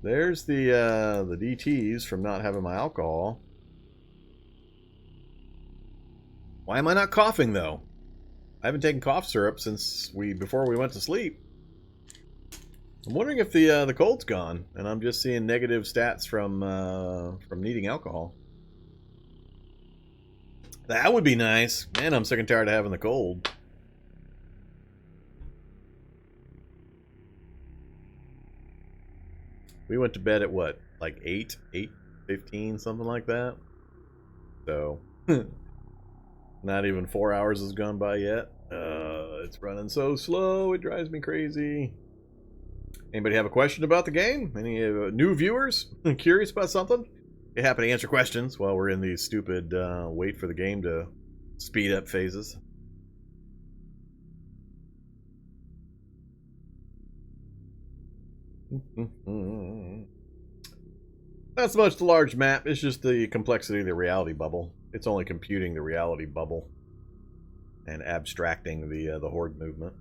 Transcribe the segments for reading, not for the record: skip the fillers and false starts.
there's the DTs from not having my alcohol. Why am I not coughing though? I haven't taken cough syrup since before we went to sleep. I'm wondering if the cold's gone and I'm just seeing negative stats from needing alcohol. That would be nice. Man, I'm sick and tired of having the cold. We went to bed at what? Like 8:15, something like that. So, not even 4 hours has gone by yet. It's running so slow, it drives me crazy. Anybody have a question about the game? Any new viewers curious about something? Be happy to answer questions while we're in these stupid wait for the game to speed up phases. Not so much the large map, it's just the complexity of the reality bubble. It's only computing the reality bubble and abstracting the horde movement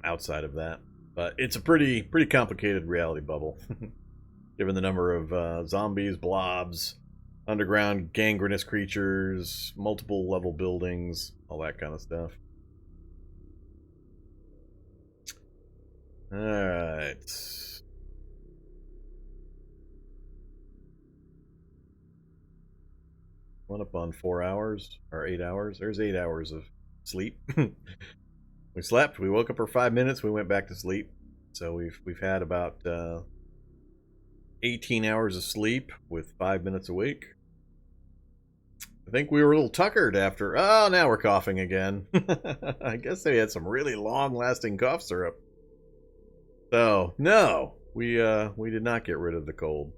outside of that. But it's a pretty complicated reality bubble, given the number of zombies, blobs, underground gangrenous creatures, multiple level buildings, all that kind of stuff. Alright. Went up on 4 hours, or 8 hours. There's 8 hours of sleep. We slept, we woke up for 5 minutes, we went back to sleep. So we've had about 18 hours of sleep with 5 minutes awake. I think we were a little tuckered after. Oh, now we're coughing again. I guess they had some really long-lasting cough syrup. So no, we did not get rid of the cold.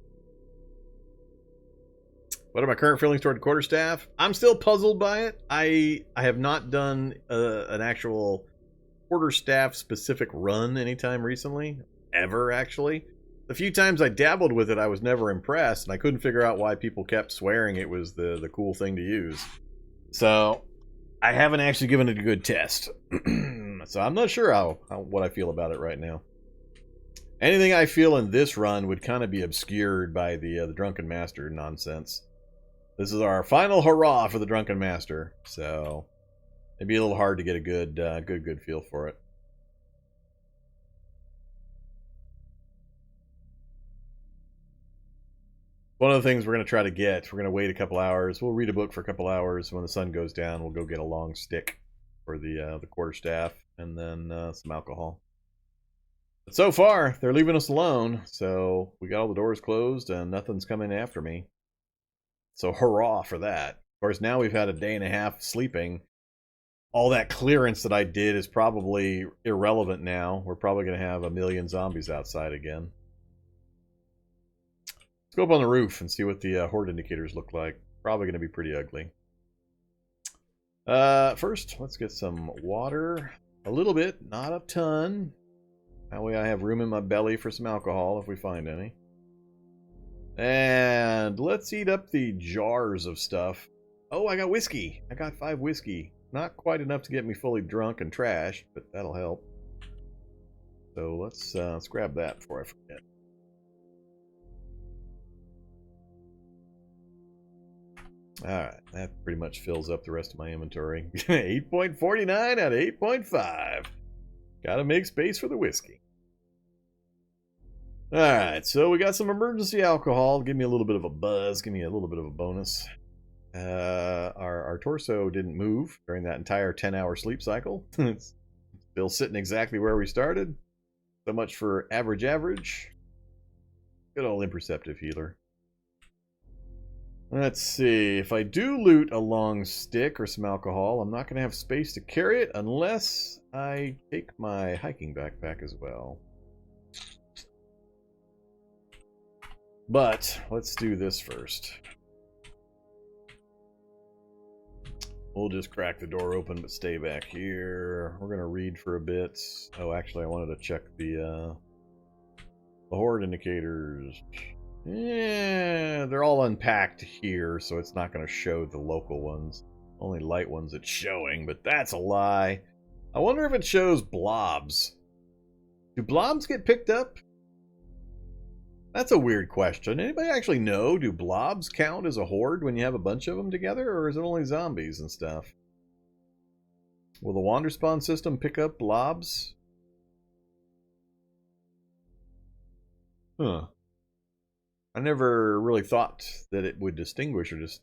What are my current feelings toward quarterstaff? I'm still puzzled by it. I have not done an actual quarterstaff specific run anytime recently, ever actually. The few times I dabbled with it, I was never impressed, and I couldn't figure out why people kept swearing it was the cool thing to use. So I haven't actually given it a good test. So I'm not sure what I feel about it right now. Anything I feel in this run would kind of be obscured by the Drunken Master nonsense. This is our final hurrah for the Drunken Master, so it'd be a little hard to get a good feel for it. One of the things we're going to try to get, we're going to wait a couple hours. We'll read a book for a couple hours. When the sun goes down, we'll go get a long stick for the quarterstaff and then some alcohol. But so far, they're leaving us alone, so we got all the doors closed and nothing's coming after me. So hurrah for that. Of course, now we've had a day and a half sleeping. All that clearance that I did is probably irrelevant now. We're probably going to have 1 million zombies outside again. Let's go up on the roof and see what the horde indicators look like. Probably going to be pretty ugly. First, let's get some water. A little bit, not a ton. That way I have room in my belly for some alcohol if we find any. And let's eat up the jars of stuff. Oh, I got whiskey. I got 5 whiskey. Not quite enough to get me fully drunk and trashed, but that'll help. So let's grab that before I forget. Alright, that pretty much fills up the rest of my inventory. 8.49 out of 8.5. Gotta make space for the whiskey. Alright, so we got some emergency alcohol. Give me a little bit of a buzz. Give me a little bit of a bonus. Our torso didn't move during that entire 10-hour sleep cycle. It's still sitting exactly where we started. So much for average. Good old imperceptive healer. Let's see. If I do loot a long stick or some alcohol, I'm not going to have space to carry it unless I take my hiking backpack as well. But let's do this first. We'll just crack the door open, but stay back here. We're gonna read for a bit. Oh, actually, I wanted to check the horde indicators. Yeah, they're all unpacked here, so it's not gonna show the local ones. Only light ones it's showing, but that's a lie. I wonder if it shows blobs. Do blobs get picked up? That's a weird question. Anybody actually know? Do blobs count as a horde when you have a bunch of them together, or is it only zombies and stuff? Will the wander spawn system pick up blobs? Huh. I never really thought that it would distinguish or just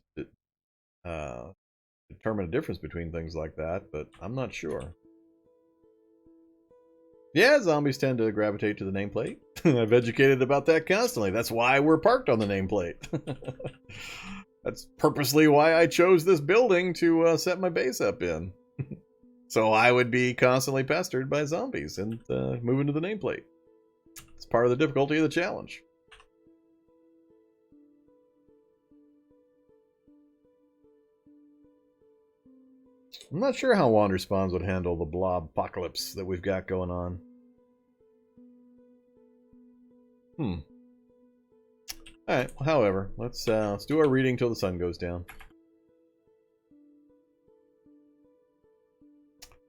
determine a difference between things like that, but I'm not sure. Yeah, zombies tend to gravitate to the nameplate. I've educated about that constantly. That's why we're parked on the nameplate. That's purposely why I chose this building to set my base up in. So I would be constantly pestered by zombies and move into the nameplate. It's part of the difficulty of the challenge. I'm not sure how wander spawns would handle the blob apocalypse that we've got going on. Alright, well, however, let's do our reading till the sun goes down.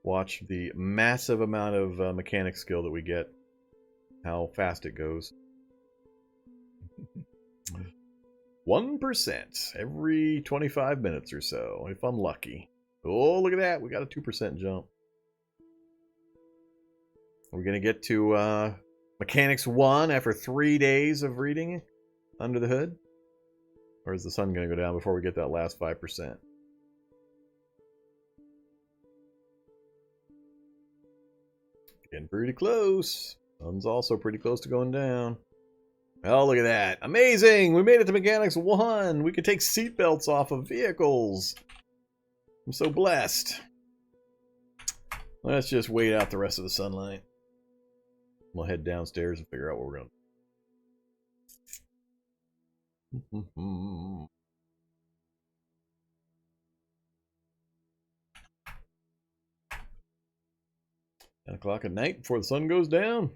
Watch the massive amount of mechanic skill that we get. How fast it goes. 1% every 25 minutes or so, if I'm lucky. Oh, look at that. We got a 2% jump. We're going to get to Mechanics 1 after 3 days of reading under the hood? Or is the sun going to go down before we get that last 5%? Getting pretty close. Sun's also pretty close to going down. Oh, look at that. Amazing! We made it to Mechanics 1! We can take seatbelts off of vehicles! I'm so blessed. Let's just wait out the rest of the sunlight. We'll head downstairs and figure out what we're going to do. 10 o'clock at night before the sun goes down.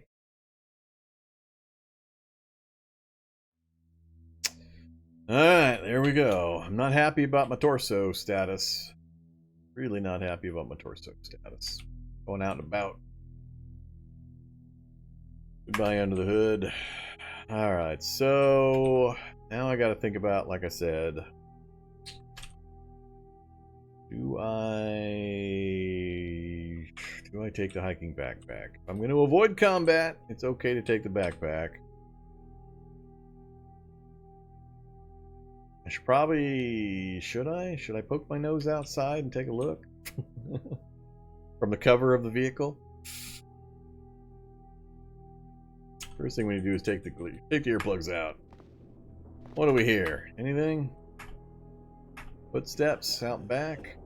Alright, there we go. I'm not happy about my torso status. Really not happy about my torso status. Going out and about. Goodbye under the hood. Alright, so now I gotta think about, like I said, do I take the hiking backpack? If I'm going to avoid combat, it's okay to take the backpack. I should probably... Should I poke my nose outside and take a look? From the cover of the vehicle? First thing we need to do is take the earplugs out. What do we hear? Anything? Footsteps out back?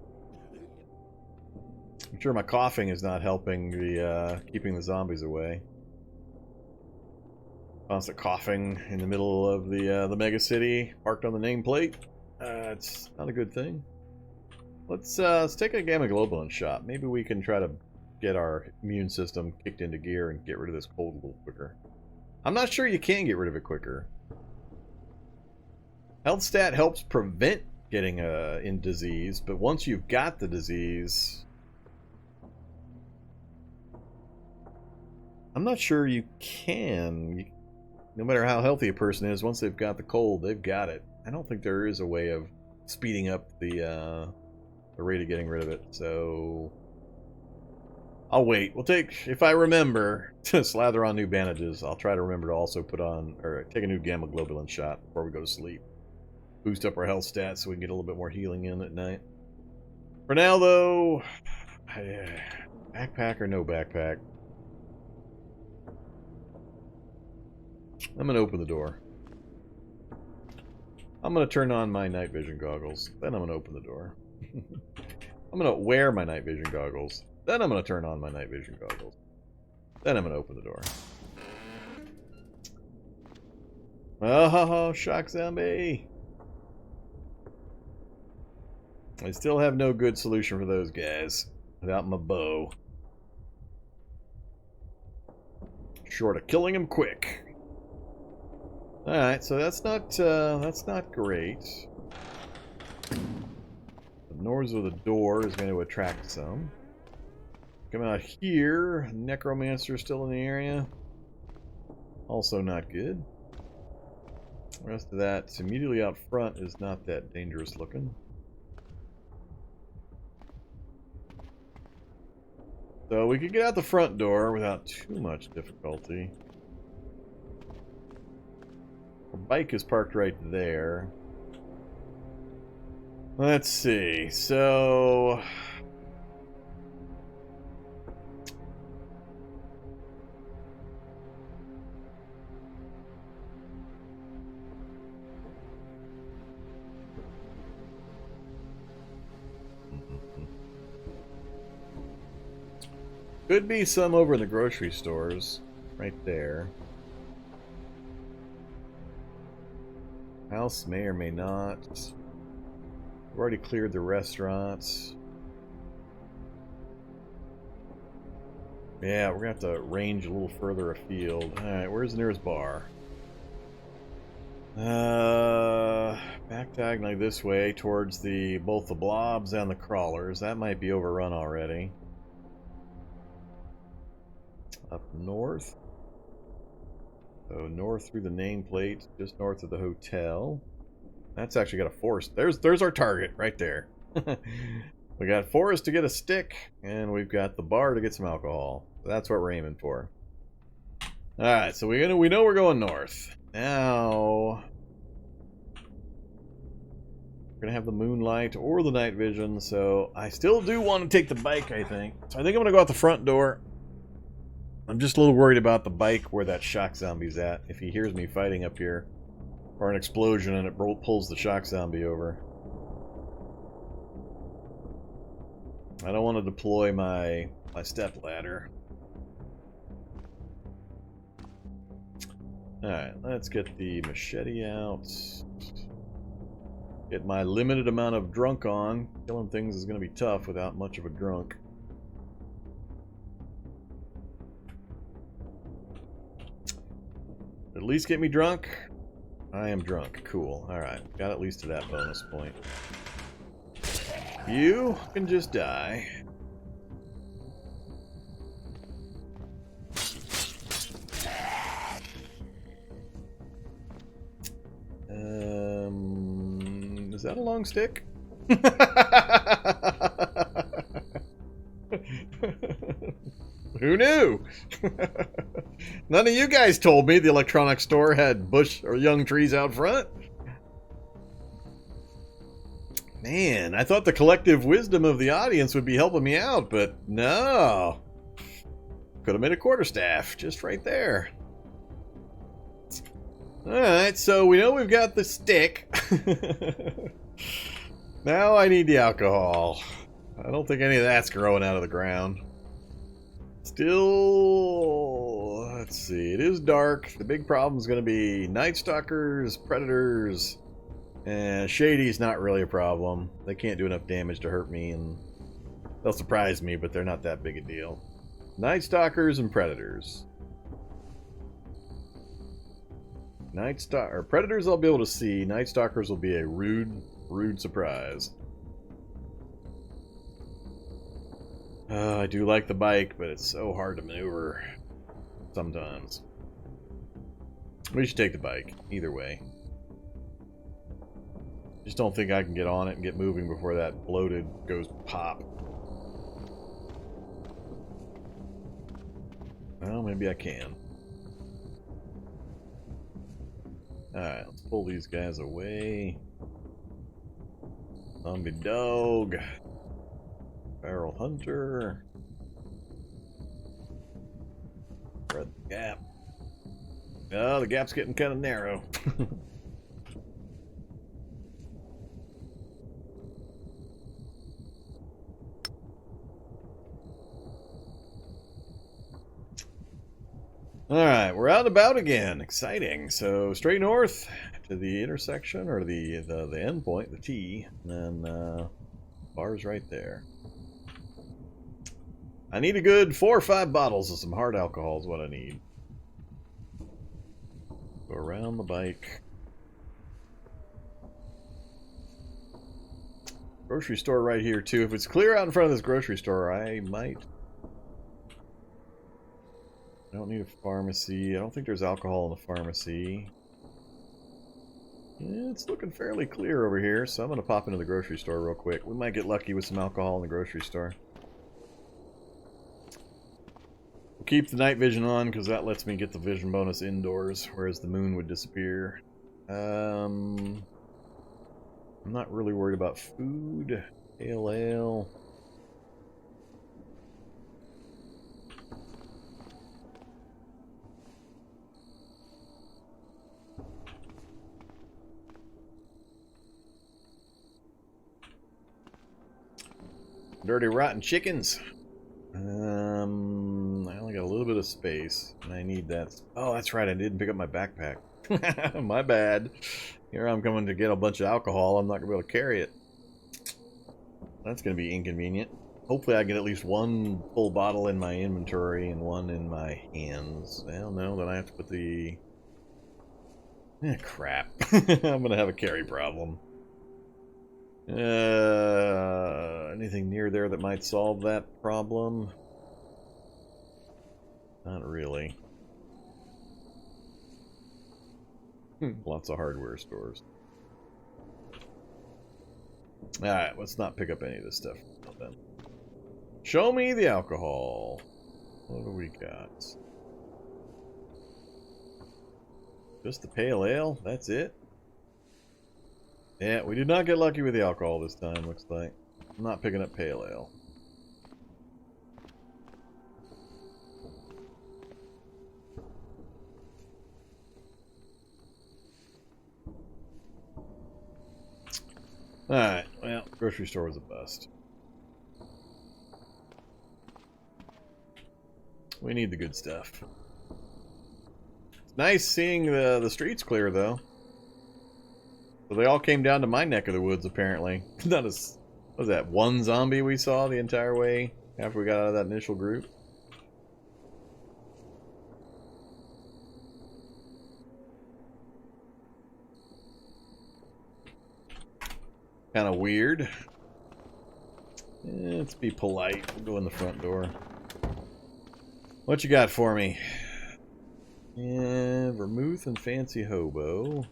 I'm sure my coughing is not helping the keeping the zombies away. Constant coughing in the middle of the mega city, parked on the nameplate. It's not a good thing. Let's take a gamma globulin shot. Maybe we can try to get our immune system kicked into gear and get rid of this cold a little quicker. I'm not sure you can get rid of it quicker. Health stat helps prevent getting in disease, but once you've got the disease, I'm not sure you can. No matter how healthy a person is, once they've got the cold, they've got it. I don't think there is a way of speeding up the rate of getting rid of it, so I'll wait. We'll take, if I remember to slather on new bandages, I'll try to remember to also put on, or take a new gamma globulin shot before we go to sleep. Boost up our health stats so we can get a little bit more healing in at night. For now, though, backpack or no backpack? I'm going to open the door. I'm going to turn on my night vision goggles. Then I'm going to open the door. I'm going to wear my night vision goggles. Then I'm going to turn on my night vision goggles. Then I'm going to open the door. Oh, shock zombie! I still have no good solution for those guys without my bow. Short of killing them quick. Alright, so that's not great. The noise of the door is going to attract some. Come out here. Necromancer still in the area. Also not good. The rest of that immediately out front is not that dangerous looking. So we could get out the front door without too much difficulty. Our bike is parked right there. Let's see. So could be some over in the grocery stores, right there. House may or may not. We've already cleared the restaurants. Yeah, we're gonna have to range a little further afield. Alright, where's the nearest bar? Back diagonally this way towards both the blobs and the crawlers. That might be overrun already. Up north. So north through the nameplate, just north of the hotel. That's actually got a forest. There's our target right there. We got forest to get a stick, and we've got the bar to get some alcohol. That's what we're aiming for. All right, so we know we're going north. Now we're gonna have the moonlight or the night vision. So I still do want to take the bike, I think. So I think I'm gonna go out the front door. I'm just a little worried about the bike where that shock zombie's at. If he hears me fighting up here, or an explosion and it pulls the shock zombie over. I don't want to deploy my step ladder. Alright, let's get the machete out. Get my limited amount of drunk on. Killing things is going to be tough without much of a drunk. At least get me drunk. I am drunk. Cool. Alright. Got at least to that bonus point. You can just die. Is that a long stick? Who knew? None of you guys told me the electronics store had bush or young trees out front. Man, I thought the collective wisdom of the audience would be helping me out, but no. Could have made a quarterstaff just right there. Alright, so we know we've got the stick. Now I need the alcohol. I don't think any of that's growing out of the ground. Still, let's see, it is dark. The big problem is going to be night stalkers, predators, and Shady's not really a problem. They can't do enough damage to hurt me, and they'll surprise me, but they're not that big a deal. Night stalkers and predators. Predators I'll be able to see. Night stalkers will be a rude surprise. I do like the bike, but it's so hard to maneuver sometimes. We should take the bike, either way. Just don't think I can get on it and get moving before that bloated goes pop. Well, maybe I can. Alright, let's pull these guys away. Zombie dog. Barrel hunter. Spread the gap. Oh, the gap's getting kind of narrow. Alright, we're out and about again. Exciting. So straight north to the intersection, or the end point, the T, and then bar's right there. I need a good 4 or 5 bottles of some hard alcohol is what I need. Go around the bike. Grocery store right here too. If it's clear out in front of this grocery store, I might. I don't need a pharmacy. I don't think there's alcohol in the pharmacy. It's looking fairly clear over here, so I'm going to pop into the grocery store real quick. We might get lucky with some alcohol in the grocery store. We'll keep the night vision on, because that lets me get the vision bonus indoors, whereas the moon would disappear. I'm not really worried about food. Pale ale. Dirty rotten chickens. I only got a little bit of space, and I need that. Oh, that's right, I didn't pick up my backpack. My bad. Here I'm coming to get a bunch of alcohol. I'm not going to be able to carry it. That's going to be inconvenient. Hopefully I get at least one full bottle in my inventory and one in my hands. Well, no, then I have to put the... crap. I'm going to have a carry problem. Anything near there that might solve that problem? Not really. Lots of hardware stores. Alright, let's not pick up any of this stuff then. Show me the alcohol. What do we got? Just the pale ale? That's it? Yeah, we did not get lucky with the alcohol this time, looks like. I'm not picking up pale ale. Alright, well, grocery store was a bust. We need the good stuff. It's nice seeing the streets clear, though. So they all came down to my neck of the woods, apparently. Not as... What was that, one zombie we saw the entire way after we got out of that initial group? Kind of weird. Let's be polite. We'll go in the front door. What you got for me? Yeah, vermouth and fancy hobo.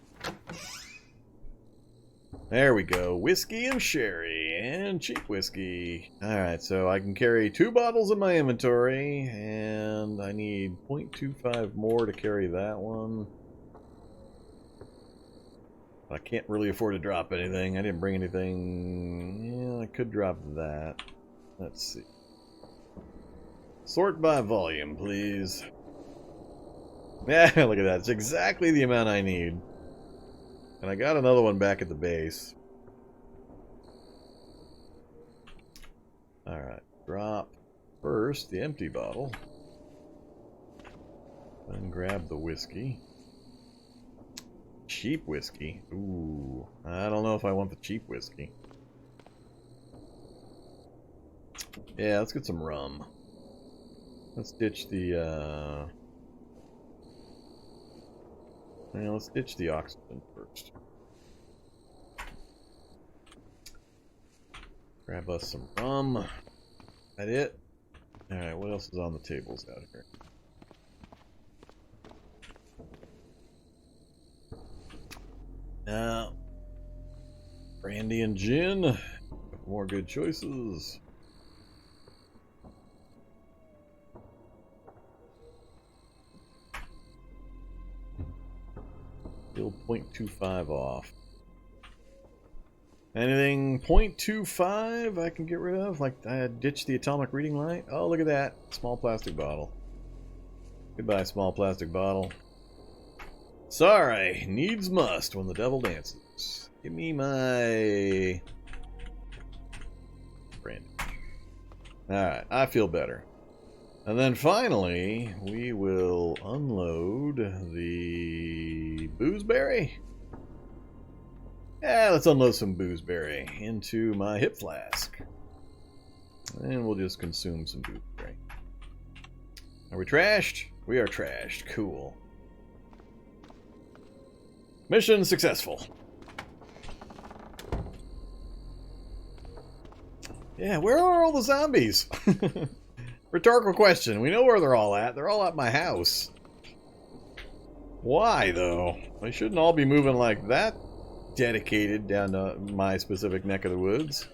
There we go. Whiskey and sherry and cheap whiskey. Alright, so I can carry 2 bottles in my inventory, and I need 0.25 more to carry that one. I can't really afford to drop anything. I didn't bring anything. Yeah, I could drop that. Let's see. Sort by volume, please. Yeah, look at that. It's exactly the amount I need. And I got another one back at the base. Alright, drop first the empty bottle. Then grab the whiskey. Cheap whiskey? Ooh, I don't know if I want the cheap whiskey. Yeah, let's get some rum. Let's ditch the, yeah, let's ditch the oxygen first. Grab us some rum. That it? Alright, what else is on the tables out here? Now, brandy and gin. More good choices. Still 0.25 off. Anything 0.25 I can get rid of? Like I ditched the atomic reading light? Oh, look at that. Small plastic bottle. Goodbye, small plastic bottle. Sorry, needs must when the devil dances. Give me my brandy. Alright, I feel better. And then finally, we will unload the boozeberry. Yeah, let's unload some boozeberry into my hip flask. And we'll just consume some boozeberry. Are we trashed? We are trashed. Cool. Mission successful. Yeah, where are all the zombies? Rhetorical question. We know where they're all at. They're all at my house. Why, though? They shouldn't all be moving like that dedicated down to my specific neck of the woods.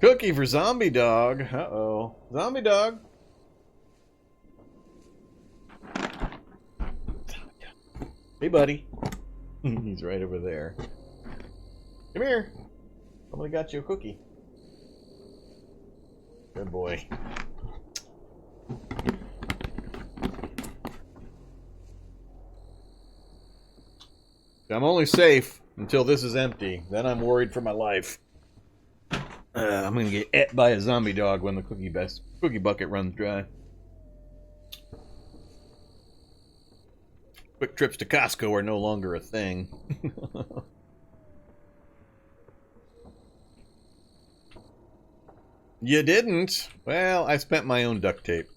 Cookie for Zombie Dog. Uh-oh. Zombie Dog. Hey, buddy. He's right over there. Come here. Somebody got you a cookie. Good boy. I'm only safe until this is empty. Then I'm worried for my life. I'm gonna get ate by a zombie dog when the cookie bucket runs dry. Quick trips to Costco are no longer a thing. You didn't? Well, I spent my own duct tape.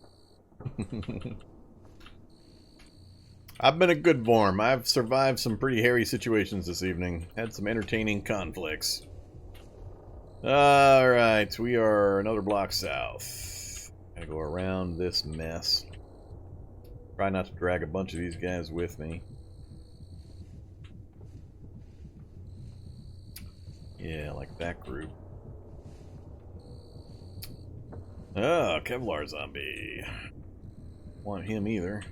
I've been a good Vorm. I've survived some pretty hairy situations this evening. Had some entertaining conflicts. Alright, we are another block south. Gotta go around this mess. Try not to drag a bunch of these guys with me. Yeah, like that group. Oh, Kevlar zombie. Want him either.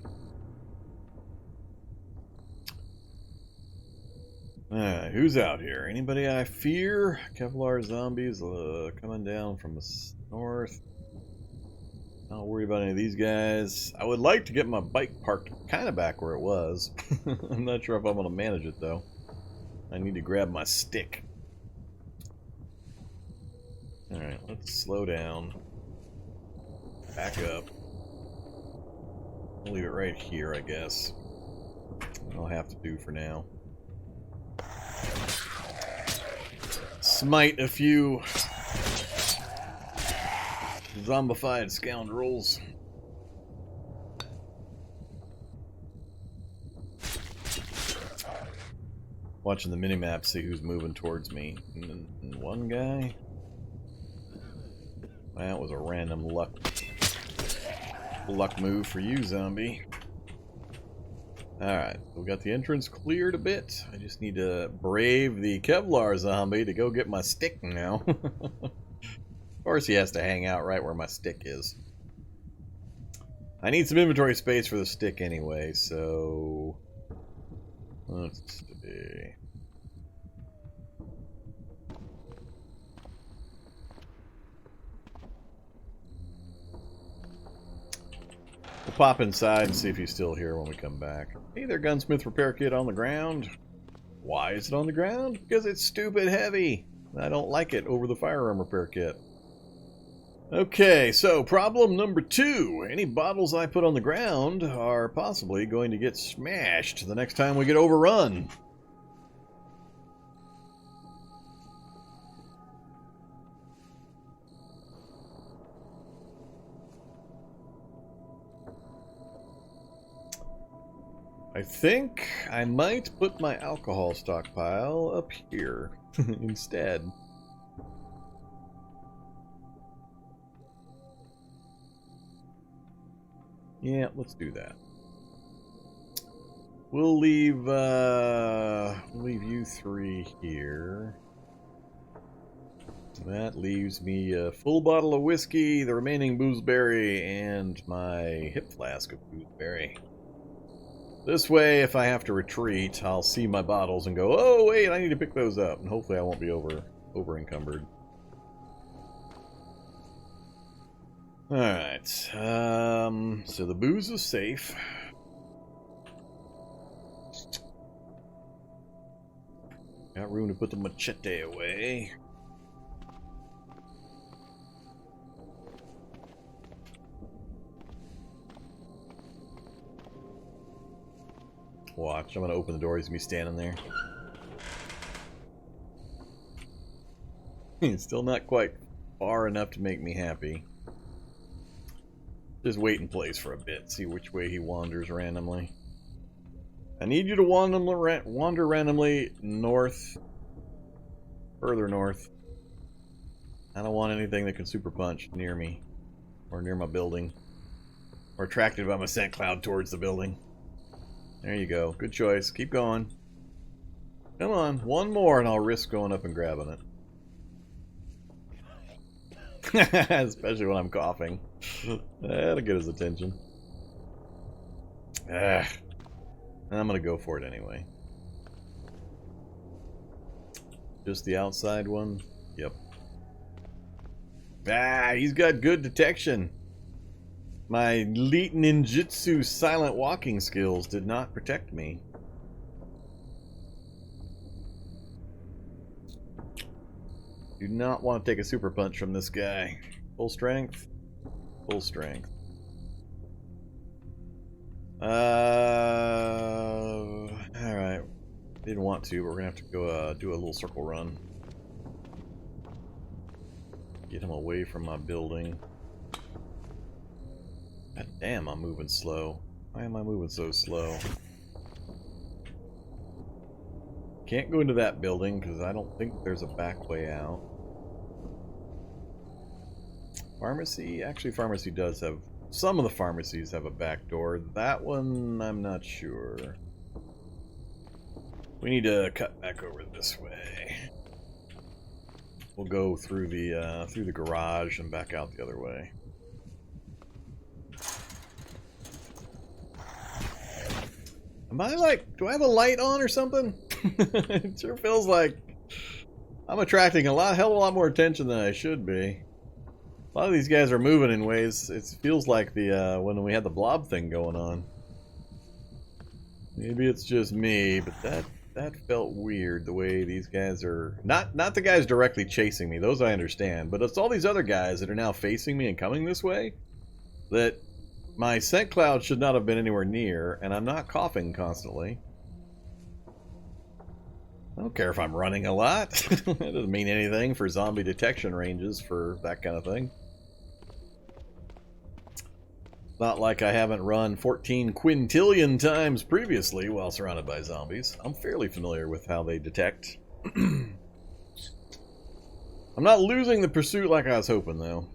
Who's out here? Anybody I fear? Kevlar zombies coming down from the north. Not worry about any of these guys. I would like to get my bike parked kind of back where it was. I'm not sure if I'm going to manage it though. I need to grab my stick. Alright, let's slow down. Back up. I'll leave it right here, I guess. I'll have to do for now. Smite a few zombified scoundrels. Watching the minimap, see who's moving towards me. And one guy. That was a random luck move for you, zombie. Alright, we got the entrance cleared a bit. I just need to brave the Kevlar zombie to go get my stick now. Of course he has to hang out right where my stick is. I need some inventory space for the stick anyway, so... let's see... We'll pop inside and see if he's still here when we come back. Hey there, gunsmith repair kit on the ground. Why is it on the ground? Because it's stupid heavy. I don't like it over the firearm repair kit. Okay, so problem number 2. Any bottles I put on the ground are possibly going to get smashed the next time we get overrun. I think I might put my alcohol stockpile up here instead. Yeah, let's do that. We'll leave you 3 here. That leaves me a full bottle of whiskey, the remaining boozeberry, and my hip flask of boozeberry. This way, if I have to retreat, I'll see my bottles and go, oh wait, I need to pick those up, and hopefully I won't be over encumbered. Alright, so the booze is safe. Got room to put the machete away. Watch, I'm gonna open the door, he's gonna be standing there. He's still not quite far enough to make me happy. Just wait in place for a bit, see which way he wanders randomly. I need you to wander randomly north. Further north. I don't want anything that can super punch near me. Or near my building. Or attracted by my scent cloud towards the building. There you go. Good choice. Keep going. Come on. One more and I'll risk going up and grabbing it. Especially when I'm coughing. That'll get his attention. I'm gonna go for it anyway. Just the outside one? Yep. He's got good detection. My elite ninjutsu silent walking skills did not protect me. Do not want to take a super punch from this guy. Full strength. Full strength. Alright. Didn't want to, but we're gonna have to go do a little circle run. Get him away from my building. God damn, I'm moving slow. Why am I moving so slow? Can't go into that building because I don't think there's a back way out. Pharmacy? Actually, pharmacy does have... Some of the pharmacies have a back door. That one, I'm not sure. We need to cut back over this way. We'll go through the garage and back out the other way. Am I like... Do I have a light on or something? It sure feels like I'm attracting hell of a lot more attention than I should be. A lot of these guys are moving in ways. It feels like the when we had the blob thing going on. Maybe it's just me, but that felt weird. The way these guys are not the guys directly chasing me. Those I understand, but it's all these other guys that are now facing me and coming this way. That my scent cloud should not have been anywhere near, and I'm not coughing constantly. I don't care if I'm running a lot. That doesn't mean anything for zombie detection ranges for that kind of thing. Not like I haven't run 14 quintillion times previously while surrounded by zombies. I'm fairly familiar with how they detect. I'm not losing the pursuit like I was hoping, though.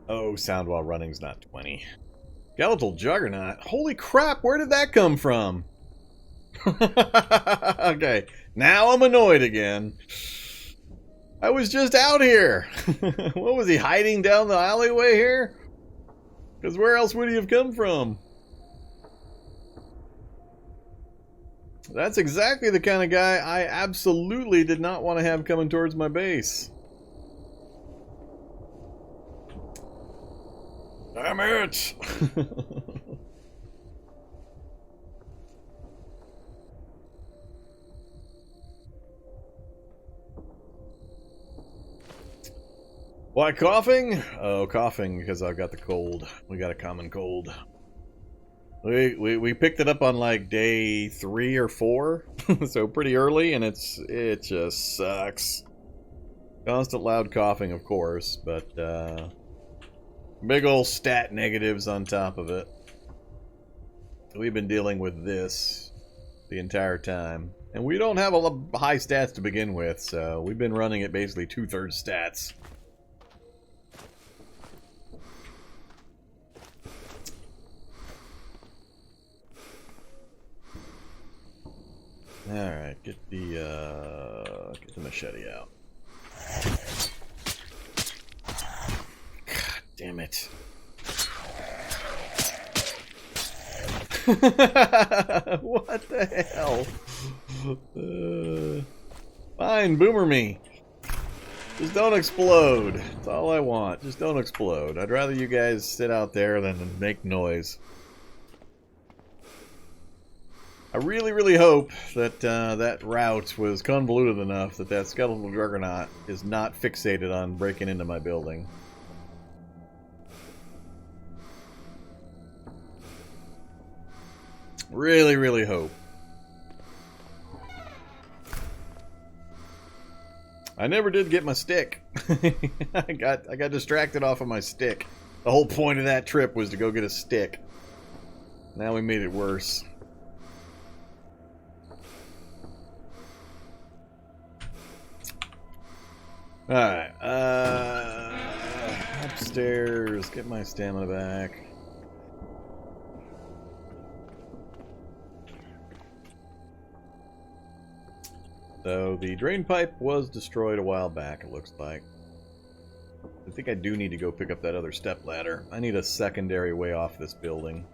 Oh, sound while running's not 20. Skeletal Juggernaut? Holy crap, where did that come from? Okay, now I'm annoyed again. I was just out here. What was he, hiding down the alleyway here? Because where else would he have come from? That's exactly the kind of guy I absolutely did not want to have coming towards my base. Damn it! Why coughing? Oh, coughing because I've got the cold. We got a common cold. We picked it up on like day 3 or 4, so pretty early, and it just sucks. Constant loud coughing, of course, but big ol' stat negatives on top of it. We've been dealing with this the entire time. And we don't have a lot of high stats to begin with, so we've been running at basically 2/3 stats. Alright, get the machete out. Damn it. What the hell? Fine, boomer me. Just don't explode. That's all I want. Just don't explode. I'd rather you guys sit out there than make noise. I really, really hope that that route was convoluted enough that that skeletal juggernaut is not fixated on breaking into my building. Really, really hope. I never did get my stick. I got distracted off of my stick. The whole point of that trip was to go get a stick. Now we made it worse. Alright, upstairs, get my stamina back. So, the drain pipe was destroyed a while back, it looks like. I think I do need to go pick up that other step ladder. I need a secondary way off this building.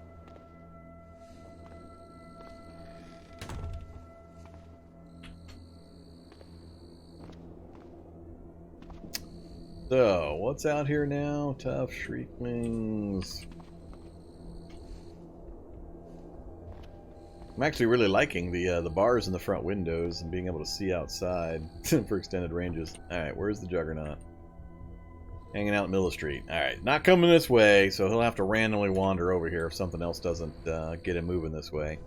So, what's out here now? Tough Shrieklings. I'm actually really liking the bars in the front windows and being able to see outside for extended ranges. Alright, where's the Juggernaut? Hanging out in the middle of the street. Alright, not coming this way, so he'll have to randomly wander over here if something else doesn't get him moving this way.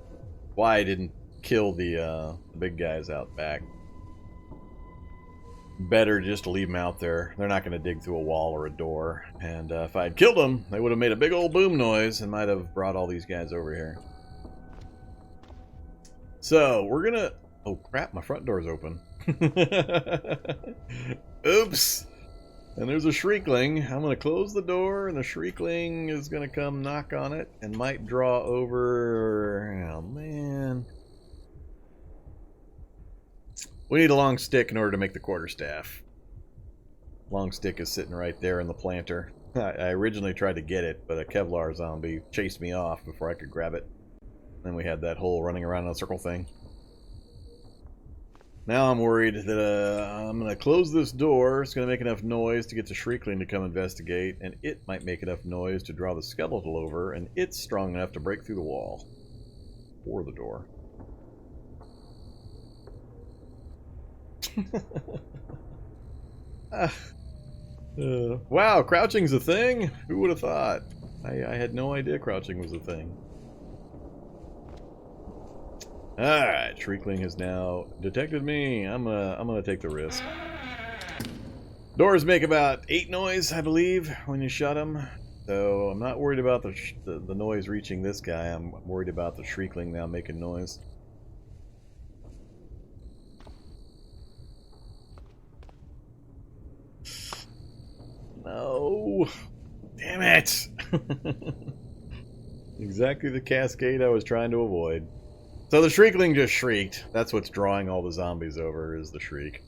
Why I didn't kill the big guys out back. Better just to leave them out there. They're not going to dig through a wall or a door. And if I had killed them, they would have made a big old boom noise and might have brought all these guys over here. So, we're going to... Oh, crap, my front door's open. Oops! And there's a Shriekling. I'm going to close the door, and the Shriekling is going to come knock on it and might draw over... Oh, man... We need a long stick in order to make the quarterstaff. Long stick is sitting right there in the planter. I originally tried to get it, but a Kevlar zombie chased me off before I could grab it. Then we had that whole running around in a circle thing. Now I'm worried that I'm going to close this door. It's going to make enough noise to get the Shriekling to come investigate, and it might make enough noise to draw the skeletal over, and it's strong enough to break through the wall. Or the door. Wow, crouching's a thing? Who would have thought? I had no idea crouching was a thing. Alright, Shriekling has now detected me. I'm gonna take the risk. Doors make about 8 noise, I believe, when you shut them. So I'm not worried about the noise reaching this guy. I'm worried about the Shriekling now making noise. No. Damn it. Exactly the cascade I was trying to avoid. So the Shriekling just shrieked. That's what's drawing all the zombies over, is the shriek.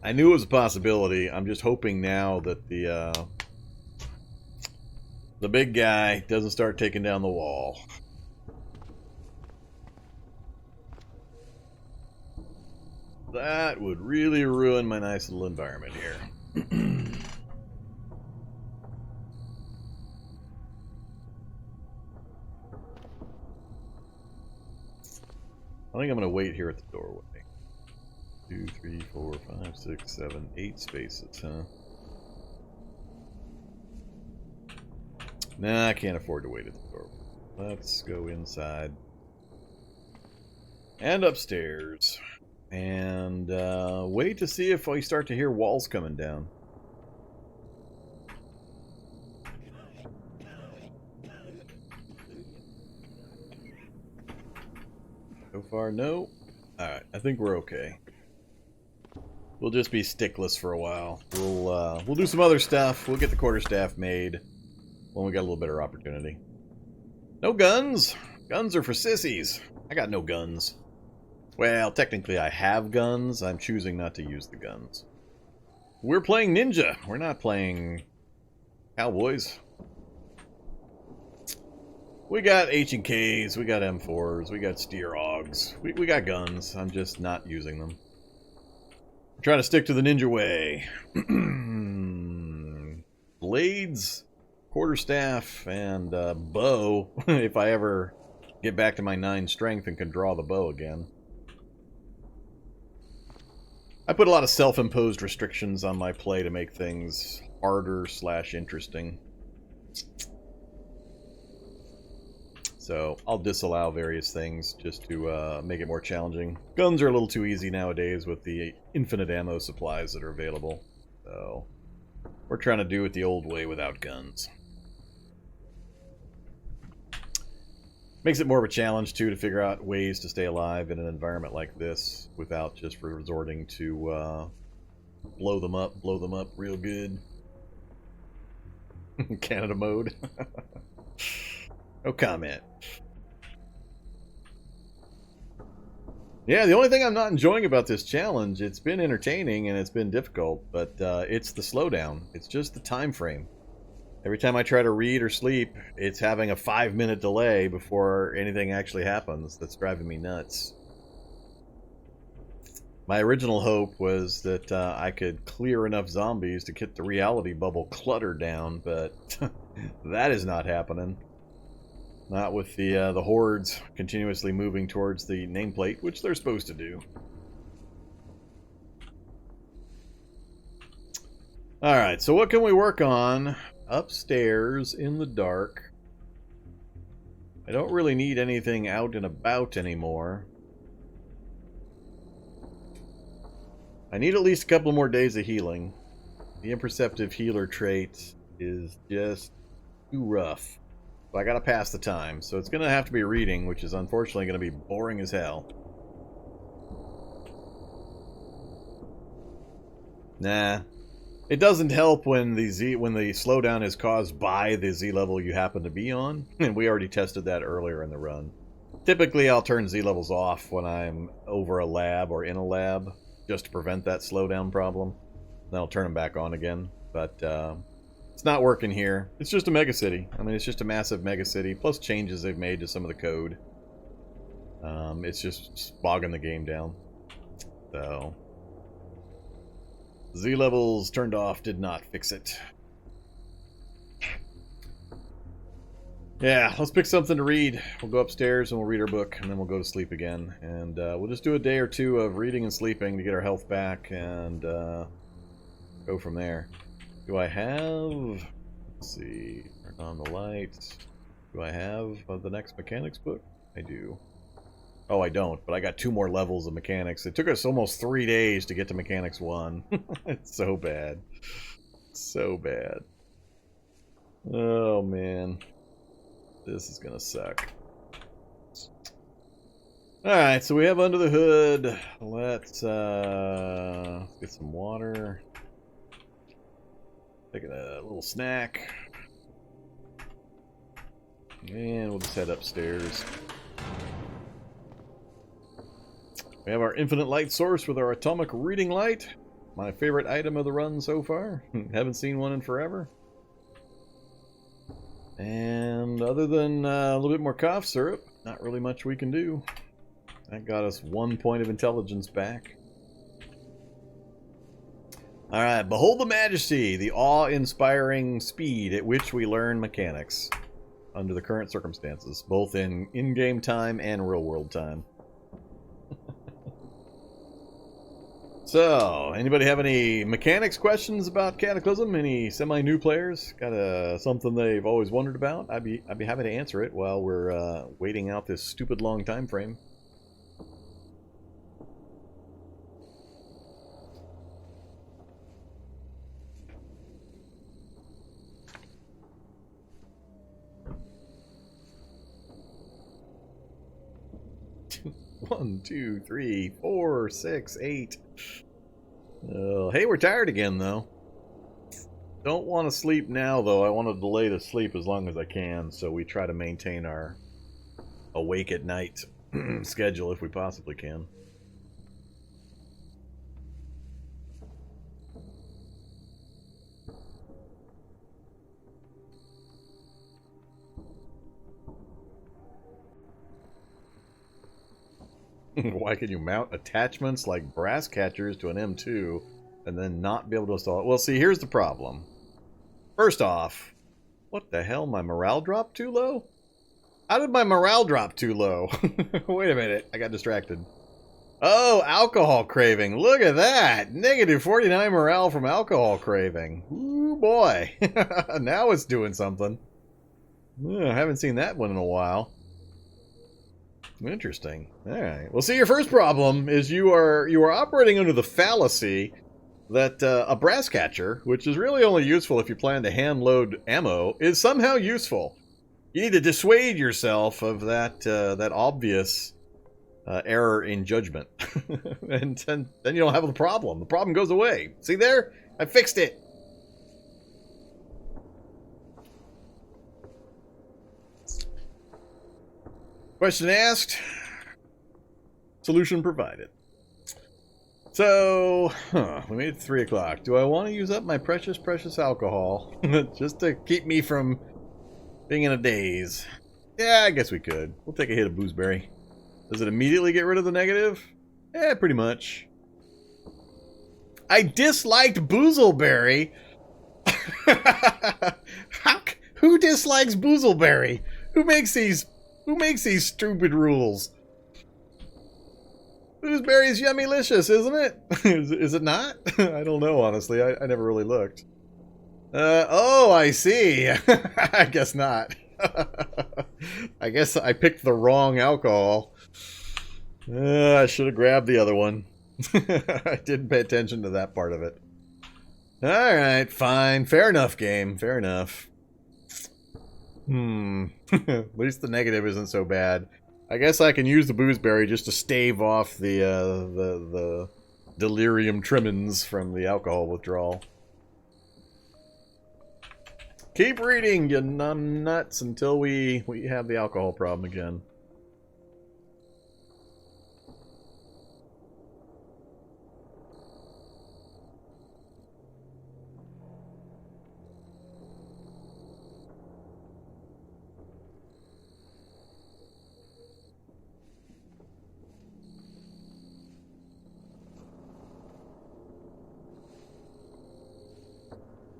I knew it was a possibility. I'm just hoping now that the big guy doesn't start taking down the wall. That would really ruin my nice little environment here. I think I'm going to wait here at the doorway. 2, 3, 4, 5, 6, 7, 8 spaces, huh? Nah, I can't afford to wait at the doorway. Let's go inside. And upstairs. And wait to see if we start to hear walls coming down. So far, no. Alright, I think we're okay. We'll just be stickless for a while. We'll do some other stuff. We'll get the quarterstaff made when we got a little better opportunity. No guns! Guns are for sissies. I got no guns. Well, technically I have guns. I'm choosing not to use the guns. We're playing ninja. We're not playing cowboys. We got H&Ks, we got M4s, we got Steerhogs. We got guns. I'm just not using them. I'm trying to stick to the ninja way. Blades, quarterstaff, and bow, if I ever get back to my 9 strength and can draw the bow again. I put a lot of self-imposed restrictions on my play to make things harder / interesting. So I'll disallow various things just to make it more challenging. Guns are a little too easy nowadays with the infinite ammo supplies that are available. So We're trying to do it the old way without guns. Makes it more of a challenge, too, to figure out ways to stay alive in an environment like this without just resorting to blow them up real good. Canada mode. No comment. Yeah, the only thing I'm not enjoying about this challenge, it's been entertaining and it's been difficult, but it's the slowdown. It's just the time frame. Every time I try to read or sleep, it's having a 5-minute delay before anything actually happens. That's driving me nuts. My original hope was that I could clear enough zombies to get the reality bubble clutter down, but that is not happening. Not with the hordes continuously moving towards the nameplate, which they're supposed to do. Alright, so what can we work on upstairs in the dark? I don't really need anything out and about anymore. I need at least a couple more days of healing. The imperceptive healer trait is just too rough. So I gotta pass the time. So it's gonna have to be reading, which is unfortunately gonna be boring as hell. Nah. It doesn't help when the slowdown is caused by the Z level you happen to be on. And we already tested that earlier in the run. Typically I'll turn Z levels off when I'm over a lab or in a lab, just to prevent that slowdown problem. Then I'll turn them back on again. But it's not working here. It's just a megacity. I mean, it's just a massive megacity, plus changes they've made to some of the code. It's just bogging the game down. So Z levels turned off did not fix it. Yeah, let's pick something to read. We'll go upstairs and we'll read our book, and then we'll go to sleep again. And we'll just do a day or two of reading and sleeping to get our health back, and go from there. Do I have... Let's see. Turn on the lights. Do I have the next mechanics book? I do. Oh, I don't, but I got 2 more levels of mechanics. It took us almost 3 days to get to mechanics 1. It's so bad. So bad. Oh, man. This is gonna suck. Alright, so we have under the hood. Let's get some water. Taking a little snack. And we'll just head upstairs. We have our infinite light source with our atomic reading light. My favorite item of the run so far. Haven't seen one in forever. And other than a little bit more cough syrup, not really much we can do. That got us 1 point of intelligence back. Alright, behold the majesty, the awe-inspiring speed at which we learn mechanics under the current circumstances, both in in-game time and real-world time. So, anybody have any mechanics questions about Cataclysm? Any semi-new players? Got something they've always wondered about? I'd be happy to answer it while we're waiting out this stupid long time frame. One, two, three, 4, 6, 8. Hey, we're tired again, though. Don't want to sleep now, though. I want to delay the sleep as long as I can, so we try to maintain our awake at night schedule if we possibly can. Why can you mount attachments like brass catchers to an M2 and then not be able to install it? Well, see, here's the problem. First off, what the hell? My morale dropped too low? How did my morale drop too low? Wait a minute. I got distracted. Oh, alcohol craving. Look at that. Negative 49 morale from alcohol craving. Ooh, boy. Now it's doing something. I haven't seen that one in a while. Interesting. All right. Well, see, your first problem is you are operating under the fallacy that a brass catcher, which is really only useful if you plan to hand load ammo, is somehow useful. You need to dissuade yourself of that obvious error in judgment, and then you don't have the problem. The problem goes away. See there? I fixed it. Question asked, solution provided. So, we made it 3 o'clock. Do I want to use up my precious, precious alcohol just to keep me from being in a daze? Yeah, I guess we could. We'll take a hit of boozeberry. Does it immediately get rid of the negative? Yeah, pretty much. I disliked boozleberry. Who dislikes boozleberry? Who makes these stupid rules? Boozeberry is yummylicious, isn't it? Is it not? I don't know, honestly. I never really looked. Oh, I see. I guess not. I guess I picked the wrong alcohol. I should have grabbed the other one. I didn't pay attention to that part of it. Alright, fine. Fair enough, game. Fair enough. At least the negative isn't so bad. I guess I can use the boozeberry just to stave off the delirium tremens from the alcohol withdrawal. Keep reading, you numbnuts, until we have the alcohol problem again.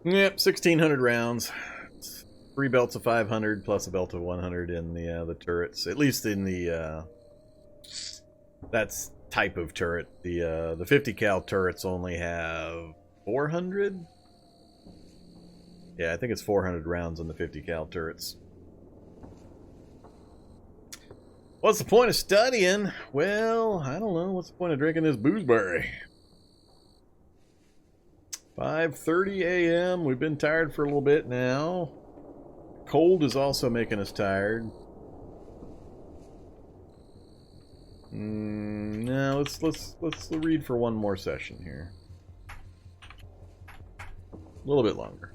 Yep, 1,600 rounds. 3 belts of 500 plus a belt of 100 in the turrets. At least in the that's type of turret. The 50 cal turrets only have 400. Yeah, I think it's 400 rounds on the 50 cal turrets. What's the point of studying? Well, I don't know. What's the point of drinking this boozeberry? 5:30 a.m. We've been tired for a little bit now. Cold is also making us tired. No, let's read for one more session here. A little bit longer.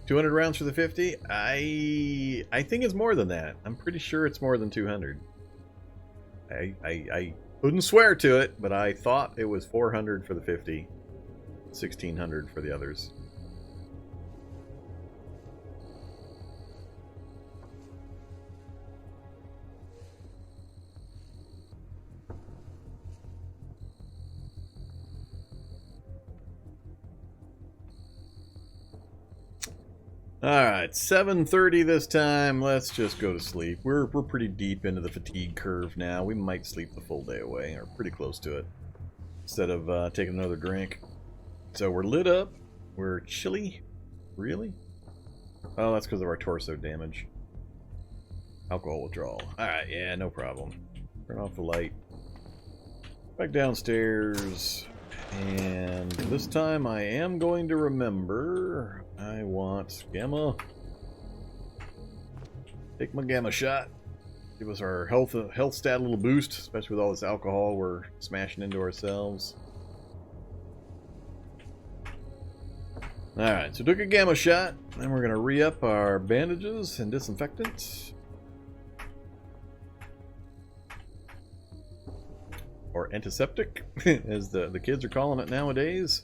200 rounds for the 50? I think it's more than that. I'm pretty sure it's more than 200. I wouldn't swear to it, but I thought it was 400 for the 50, 1,600 for the others. Alright, 7:30 this time. Let's just go to sleep. We're pretty deep into the fatigue curve now. We might sleep the full day away, or pretty close to it, instead of taking another drink. So we're lit up. We're chilly. Really? Oh, that's because of our torso damage. Alcohol withdrawal. Alright, yeah, no problem. Turn off the light. Back downstairs. And this time I am going to remember I want gamma. Take my gamma shot. Give us our health stat a little boost, especially with all this alcohol we're smashing into ourselves. Alright, so took a gamma shot. Then we're going to re-up our bandages and disinfectants. Or antiseptic, as the kids are calling it nowadays.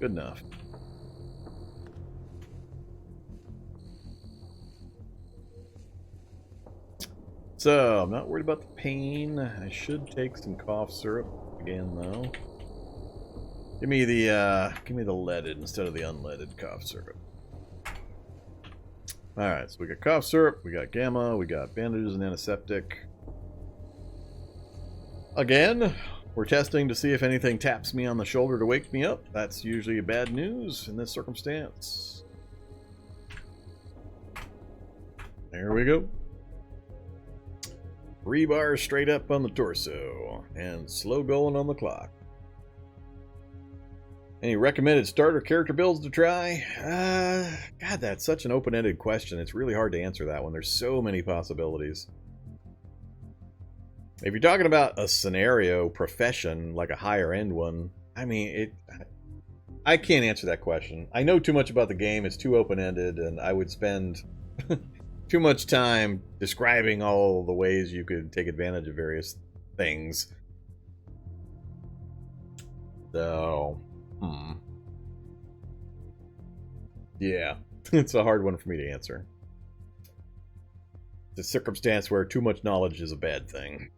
Good enough. So, I'm not worried about the pain. I should take some cough syrup again, though. Give me the leaded instead of the unleaded cough syrup. Alright, so we got cough syrup, we got gamma, we got bandages and antiseptic. Again, we're testing to see if anything taps me on the shoulder to wake me up. That's usually bad news in this circumstance. There we go. Rebar straight up on the torso and slow going on the clock. Any recommended starter character builds to try? God, that's such an open-ended question. It's really hard to answer that one. There's so many possibilities. If you're talking about a scenario profession, like a higher end one, I mean, I can't answer that question. I know too much about the game. It's too open-ended, and I would spend too much time describing all the ways you could take advantage of various things. So, yeah, it's a hard one for me to answer. It's a circumstance where too much knowledge is a bad thing.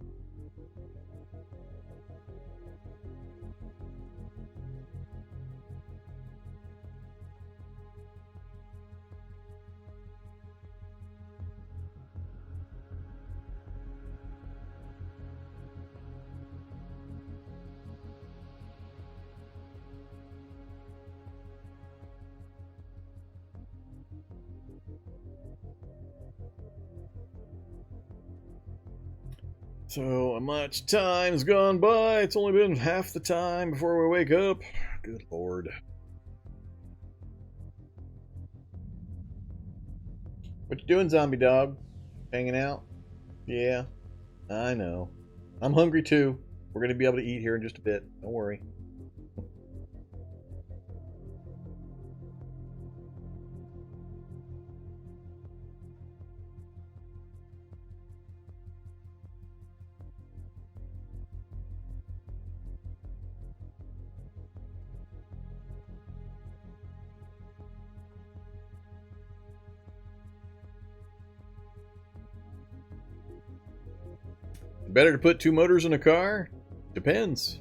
So much time's gone by. It's only been half the time before we wake up. Good lord. What you doing, zombie dog? Hanging out? Yeah, I know. I'm hungry too. We're going to be able to eat here in just a bit. Don't worry. Better to put two motors in a car? Depends.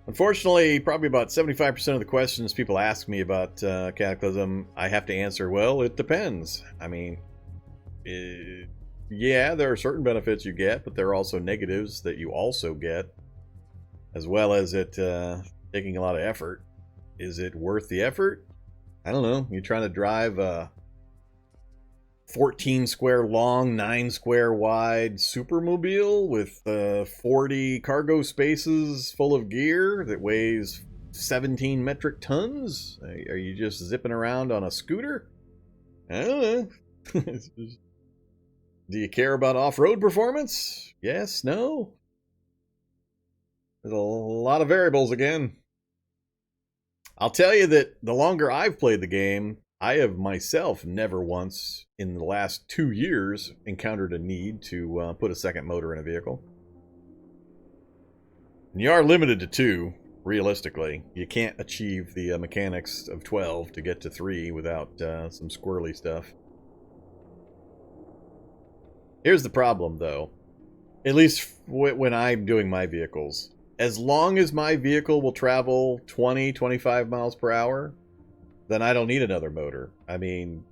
Unfortunately, probably about 75% of the questions people ask me about Cataclysm, I have to answer, well, it depends. I mean, yeah, there are certain benefits you get, but there are also negatives that you also get, as well as it taking a lot of effort. Is it worth the effort? I don't know. You're trying to drive a 14 square long, 9 square wide supermobile with 40 cargo spaces full of gear that weighs 17 metric tons? Are you just zipping around on a scooter? I don't know. Do you care about off-road performance? Yes, no? There's a lot of variables again. I'll tell you that the longer I've played the game, I have myself never once in the last 2 years encountered a need to put a second motor in a vehicle. And you are limited to 2, realistically. You can't achieve the mechanics of 12 to get to 3 without some squirrely stuff. Here's the problem, though. At least when I'm doing my vehicles. As long as my vehicle will travel 20, 25 miles per hour, then I don't need another motor. I mean,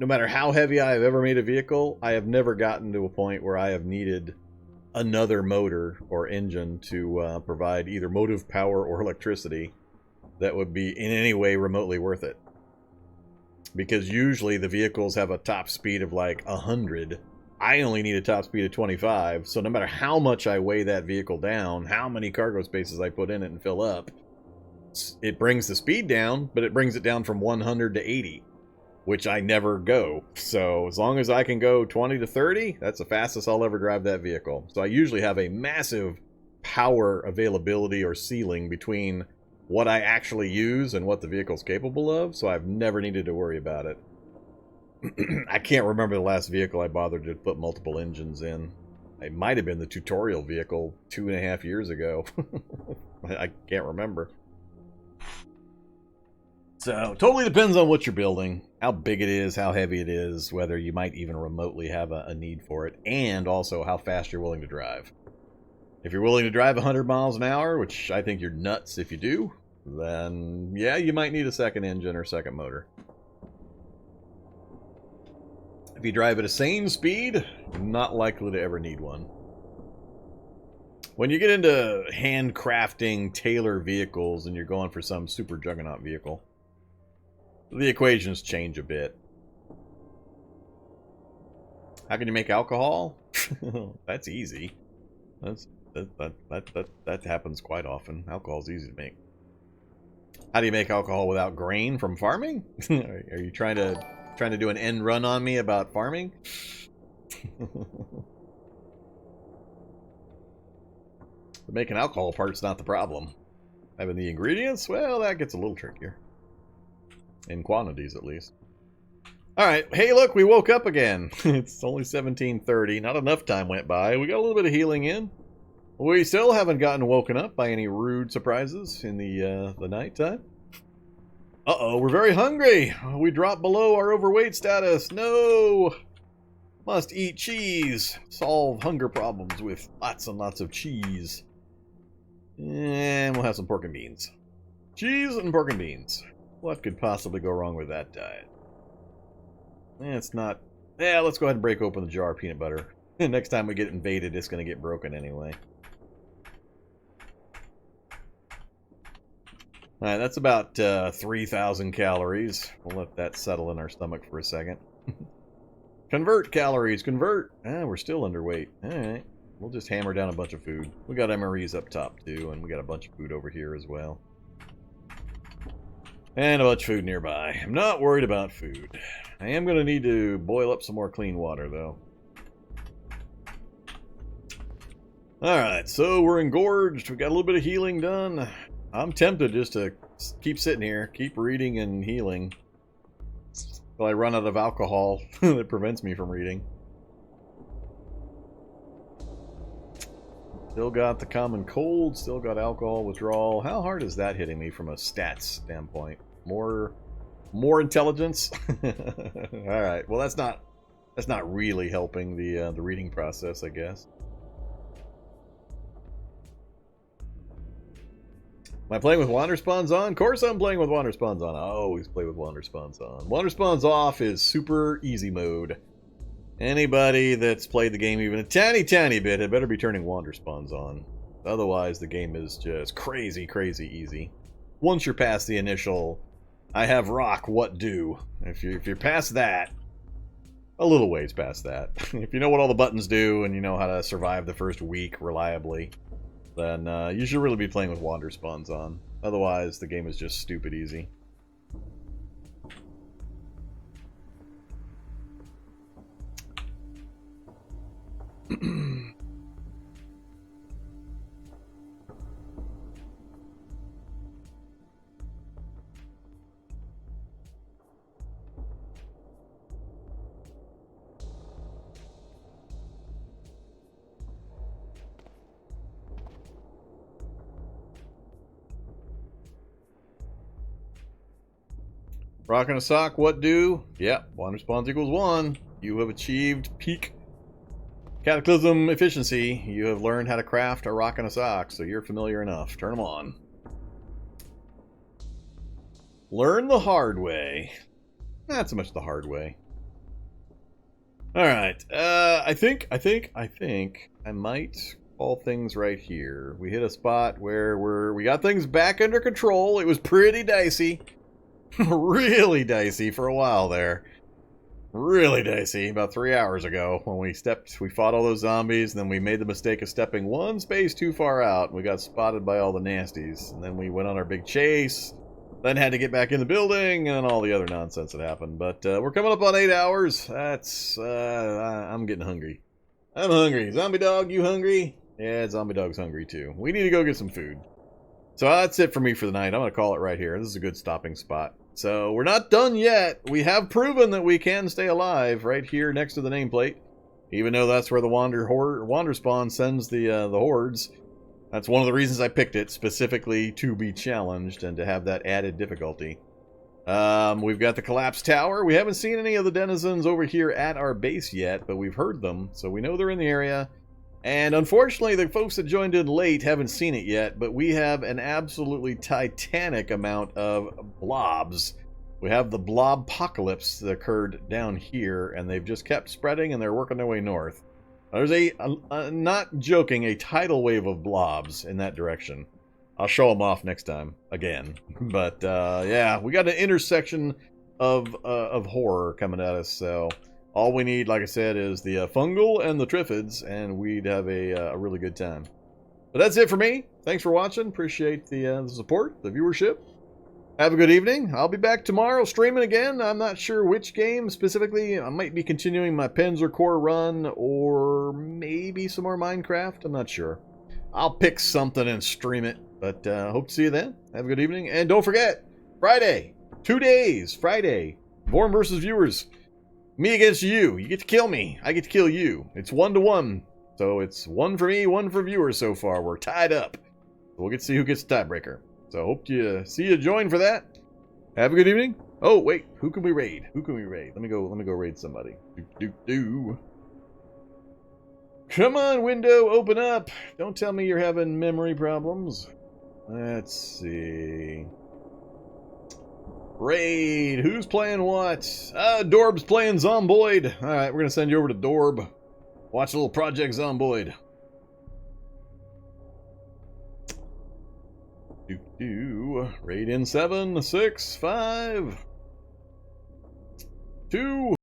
no matter how heavy I have ever made a vehicle, I have never gotten to a point where I have needed another motor or engine to provide either motive power or electricity that would be in any way remotely worth it. Because usually the vehicles have a top speed of like 100. I only need a top speed of 25, so no matter how much I weigh that vehicle down, how many cargo spaces I put in it and fill up, it brings the speed down, but it brings it down from 100 to 80, which I never go. So as long as I can go 20 to 30, that's the fastest I'll ever drive that vehicle. So I usually have a massive power availability or ceiling between what I actually use and what the vehicle's capable of, so I've never needed to worry about it. I can't remember the last vehicle I bothered to put multiple engines in. It might have been the tutorial vehicle 2.5 years ago. I can't remember. So, totally depends on what you're building, how big it is, how heavy it is, whether you might even remotely have a need for it, and also how fast you're willing to drive. If you're willing to drive 100 miles an hour, which I think you're nuts if you do, then yeah, you might need a second engine or second motor. If you drive at a sane speed, not likely to ever need one. When you get into handcrafting tailor vehicles and you're going for some super juggernaut vehicle, the equations change a bit. How can you make alcohol? That's easy. That happens quite often. Alcohol's easy to make. How do you make alcohol without grain from farming? Are you trying to do an end run on me about farming? The making alcohol part's not the problem. Having the ingredients, well, that gets a little trickier. In quantities, at least. Alright, hey look, we woke up again. It's only 17:30, not enough time went by. We got a little bit of healing in. We still haven't gotten woken up by any rude surprises in the nighttime. Uh-oh, we're very hungry. We dropped below our overweight status. No! Must eat cheese. Solve hunger problems with lots and lots of cheese. And we'll have some pork and beans. Cheese and pork and beans. What could possibly go wrong with that diet? It's not... Yeah, let's go ahead and break open the jar of peanut butter. Next time we get invaded, it's going to get broken anyway. Alright, that's about 3,000 calories. We'll let that settle in our stomach for a second. Convert calories, convert! Ah, we're still underweight. Alright, we'll just hammer down a bunch of food. We got MREs up top too, and we got a bunch of food over here as well. And a bunch of food nearby. I'm not worried about food. I am going to need to boil up some more clean water though. Alright, so we're engorged. We got a little bit of healing done. I'm tempted just to keep sitting here, keep reading and healing. Till I run out of alcohol that prevents me from reading. Still got the common cold, still got alcohol withdrawal. How hard is that hitting me from a stats standpoint? More intelligence? Alright, well that's not really helping the reading process, I guess. Am I playing with Wander Spawns on? Of course I'm playing with Wander Spawns on. I always play with Wander Spawns on. Wander Spawns off is super easy mode. Anybody that's played the game even a tiny bit had better be turning Wander Spawns on. Otherwise the game is just crazy easy. Once you're past the initial, I have rock, what do? If you're past that, a little ways past that. If you know what all the buttons do and you know how to survive the first week reliably, then you should really be playing with Wander Spawns on. Otherwise, the game is just stupid easy. Rock and a sock, what do? Yep, Wander Spawns equals 1. You have achieved peak Cataclysm efficiency. You have learned how to craft a rock and a sock, so you're familiar enough. Turn them on. Learn the hard way. Not so much the hard way. Alright, I think I might call things right here. We hit a spot where we got things back under control. It was pretty dicey. Really dicey for a while there. Really dicey about 3 hours ago when we fought all those zombies, and then we made the mistake of stepping one space too far out. We got spotted by all the nasties, and then we went on our big chase, then had to get back in the building, and all the other nonsense that happened. But we're coming up on 8 hours. That's I'm getting hungry. I'm hungry. Zombie dog, you hungry? Yeah, zombie dog's hungry too. We need to go get some food. So that's it for me for the night. I'm going to call it right here. This is a good stopping spot. So we're not done yet. We have proven that we can stay alive right here next to the nameplate. Even though that's where the Wander Spawn sends the hordes. That's one of the reasons I picked it, specifically to be challenged and to have that added difficulty. We've got the collapsed tower. We haven't seen any of the denizens over here at our base yet, but we've heard them, so we know they're in the area. And unfortunately, the folks that joined in late haven't seen it yet, but we have an absolutely titanic amount of blobs. We have the blob-pocalypse that occurred down here, and they've just kept spreading, and they're working their way north. There's not joking, a tidal wave of blobs in that direction. I'll show them off next time, again. But, yeah, we got an intersection of horror coming at us, so All we need, like I said, is the fungal and the triffids, and we'd have a really good time. But that's it for me. Thanks for watching. Appreciate the support, the viewership. Have a good evening. I'll be back tomorrow streaming again. I'm not sure which game specifically. I might be continuing my Panzer Corps run or maybe some more Minecraft. I'm not sure. I'll pick something and stream it. But hope to see you then. Have a good evening. And don't forget, Friday, 2 days, Friday, Vorm versus viewers. Me against you. You get to kill me. I get to kill you. It's 1-to-1. So it's 1 for me, 1 for viewers so far. We're tied up. We'll get to see who gets the tiebreaker. So hope to see you join for that. Have a good evening. Oh wait, who can we raid? Who can we raid? Let me go raid somebody. Come on, window, open up. Don't tell me you're having memory problems. Let's see. Raid. Who's playing what? Dorb's playing Zomboid. Alright, we're gonna send you over to Dorb. Watch a little Project Zomboid. Raid in 7, 6, 5, 2.